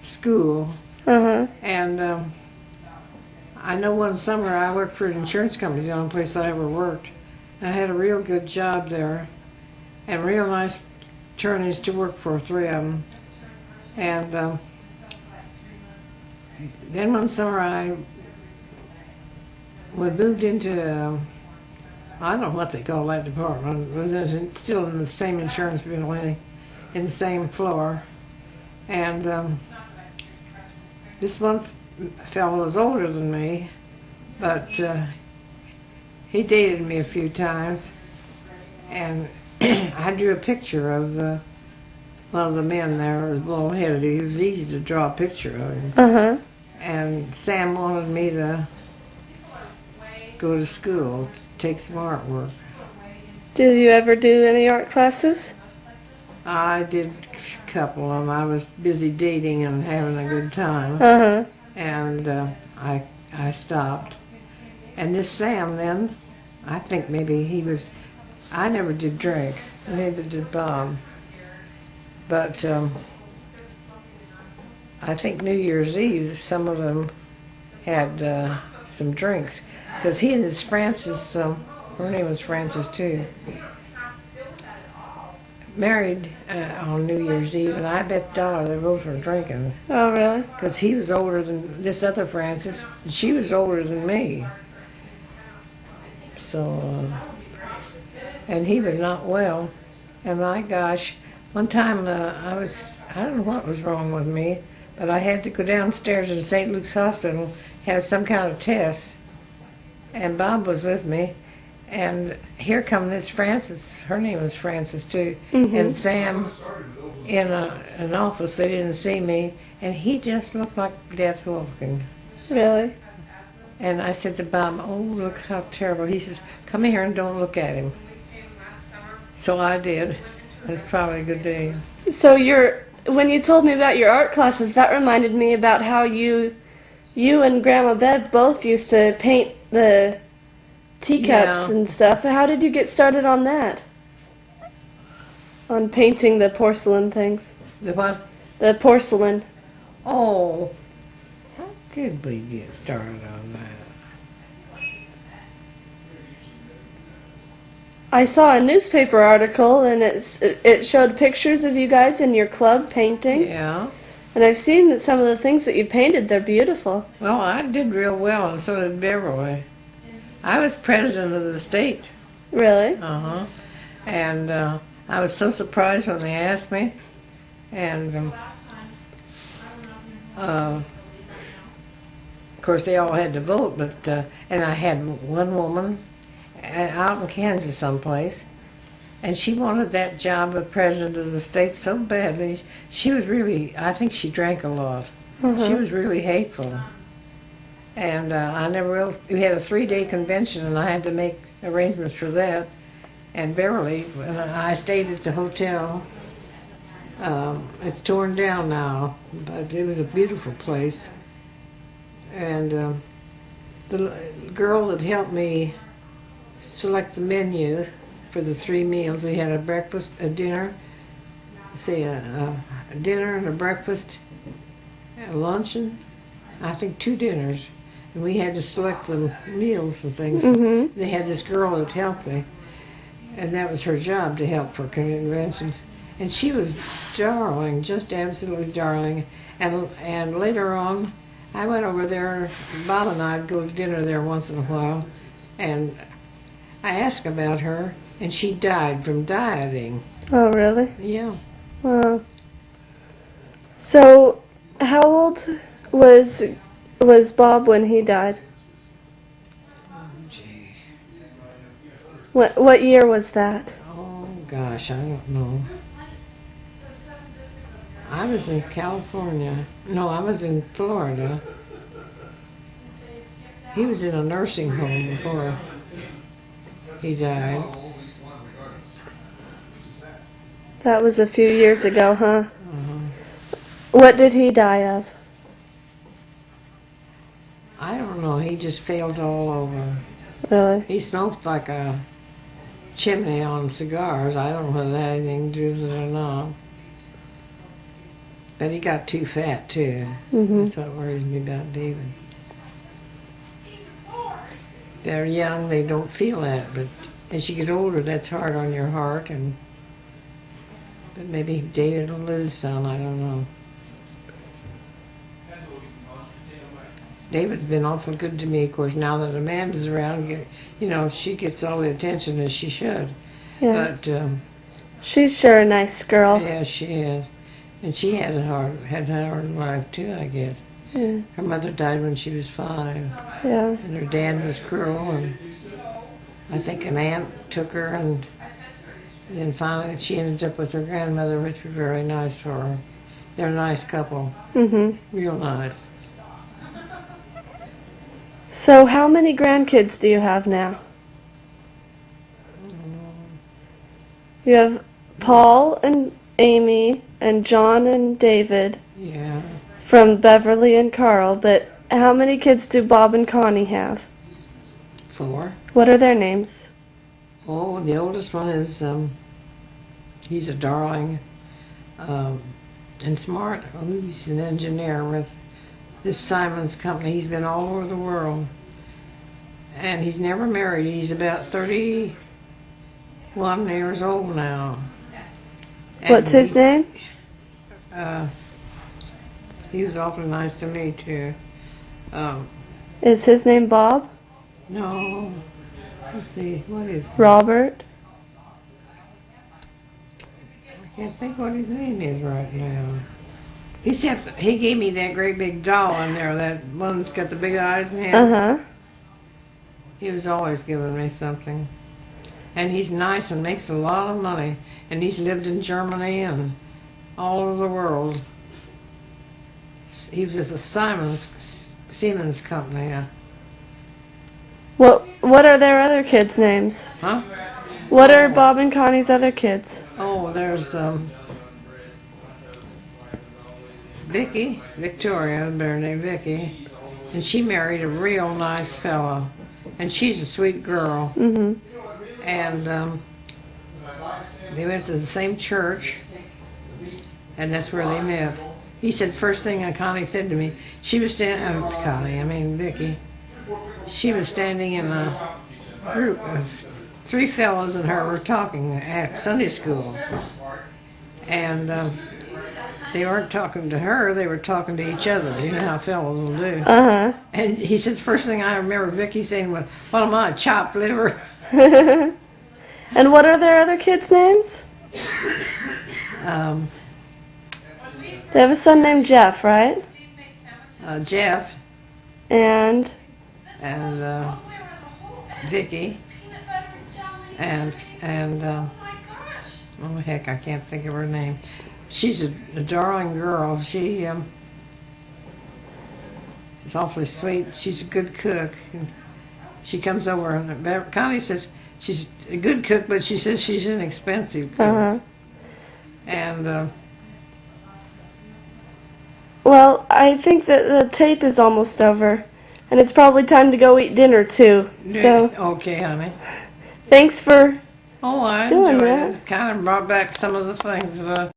B: school.
A: Uh-huh.
B: And I know one summer I worked for an insurance company, the only place I ever worked. I had a real good job there, and real nice attorneys to work for, 3 of them. And then one summer I moved into, I don't know what they call that department. It was still in the same insurance building, in the same floor. And this one fellow was older than me, but he dated me a few times, and I drew a picture of one of the men there, was bald-headed. He was easy to draw a picture of him.
A: Uh-huh.
B: And Sam wanted me to go to school, take some artwork.
A: Did you ever do any art classes?
B: I did a couple of them. I was busy dating and having a good time.
A: Uh-huh.
B: And I stopped. And this Sam then, I think maybe I never did drink, neither did Bob. But I think New Year's Eve, some of them had some drinks. Because he and his Frances, her name was Frances too, married on New Year's Eve, and I bet $1 they both were drinking.
A: Oh, really?
B: Because he was older than this other Frances, and she was older than me. So, and he was not well. And my gosh, one time I don't know what was wrong with me, but I had to go downstairs in St. Luke's Hospital, have some kind of test. And Bob was with me. And here come this Frances, her name was Frances too,
A: mm-hmm.
B: and Sam in an office. They didn't see me, and he just looked like death walking.
A: Really?
B: And I said to Bob, "Oh, look how terrible." He says, "Come here and don't look at him." So I did. It's probably a good day.
A: So when you told me about your art classes, that reminded me about how you and Grandma Bev both used to paint the teacups and stuff. How did you get started on that? On painting the porcelain things?
B: The what?
A: The porcelain.
B: Oh, how did we get started on that?
A: I saw a newspaper article, and it showed pictures of you guys in your club painting.
B: Yeah.
A: And I've seen that some of the things that you painted, they're beautiful.
B: Well, I did real well, and so did Beverly. I was president of the state.
A: Really?
B: Uh-huh. And I was so surprised when they asked me, and of course they all had to vote, but and I had one woman out in Kansas someplace, and she wanted that job of president of the state so badly. She was really, I think she drank a lot. She was really hateful. And we had a 3-day convention, and I had to make arrangements for that. And Beverly, when I stayed at the hotel. It's torn down now, but it was a beautiful place. And the girl that helped me select the menu for the 3 meals, we had a breakfast, a dinner, a dinner and a breakfast, a luncheon, I think 2 dinners. And we had to select the meals and things. They had this girl that helped me, and that was her job, to help for conventions. And she was darling, just absolutely darling. And later on, I went over there. Bob and I'd go to dinner there once in a while, and I asked about her, and she died from dieting.
A: Oh, really?
B: Yeah.
A: Wow. So, how old was Bob when he died?
B: Oh, gee.
A: What year was that?
B: Oh, gosh, I don't know. I was in California. No, I was in Florida. He was in a nursing home before he died.
A: That was a few years ago, huh? What did he die of?
B: I don't know. He just failed all over.
A: Really?
B: He smoked like a chimney on cigars. I don't know whether that had anything to do with it or not. But he got too fat, too. That's what worries me about David. They're young, they don't feel that, but as you get older, that's hard on your heart. But maybe David will lose some, I don't know. David's been awful good to me, of course, now that Amanda's around. She gets all the attention as she should.
A: Yeah.
B: But
A: she's sure a nice girl.
B: yeah, she is. And she had a hard life too, I guess.
A: Yeah.
B: Her mother died when she was 5.
A: Yeah.
B: And her dad was cruel, and I think an aunt took her, and then finally she ended up with her grandmother, which was very nice for her. They're a nice couple. Real nice.
A: So how many grandkids do you have now? You have Paul and Amy and John and David.
B: Yeah.
A: From Beverly and Carl, but how many kids do Bob and Connie have?
B: 4.
A: What are their names?
B: Oh, the oldest one is, he's a darling, and smart. Oh, he's an engineer with this Simon's company. He's been all over the world. And he's never married. He's about 31 years old now. And
A: What's his name?
B: He was awfully nice to me, too.
A: Is his name Bob?
B: No. Let's see. What is it?
A: Robert?
B: I can't think what his name is right now. He gave me that great big doll in there, that one that's got the big eyes and head.
A: Uh-huh.
B: He was always giving me something. And he's nice and makes a lot of money. And he's lived in Germany and all over the world. He was with the Siemens company.
A: What are their other kids' names?
B: Huh?
A: What are Bob and Connie's other kids?
B: Oh, there's Victoria, better named Vicky, and she married a real nice fellow, and she's a sweet girl. And they went to the same church, and that's where they met. He said, first thing Connie said to me, she was Vicky, she was standing in a group of 3 fellows and her were talking at Sunday school. And they weren't talking to her, they were talking to each other. You know how fellows will do.
A: Uh-huh.
B: And he says, first thing I remember Vicky saying was, what am I, chopped liver?
A: And what are their other kids' names? They have a son named Jeff, right?
B: Jeff
A: And
B: and Vicky and oh heck, I can't think of her name. She's a darling girl. She's awfully sweet. She's a good cook. She comes over and Connie says she's a good cook, but she says she's an expensive cook.
A: uh-huh.
B: And
A: Well, I think that the tape is almost over, and it's probably time to go eat dinner too. So
B: okay, honey.
A: thanks for
B: Oh, I
A: doing
B: enjoyed
A: that.
B: it. Kind of brought back some of the things that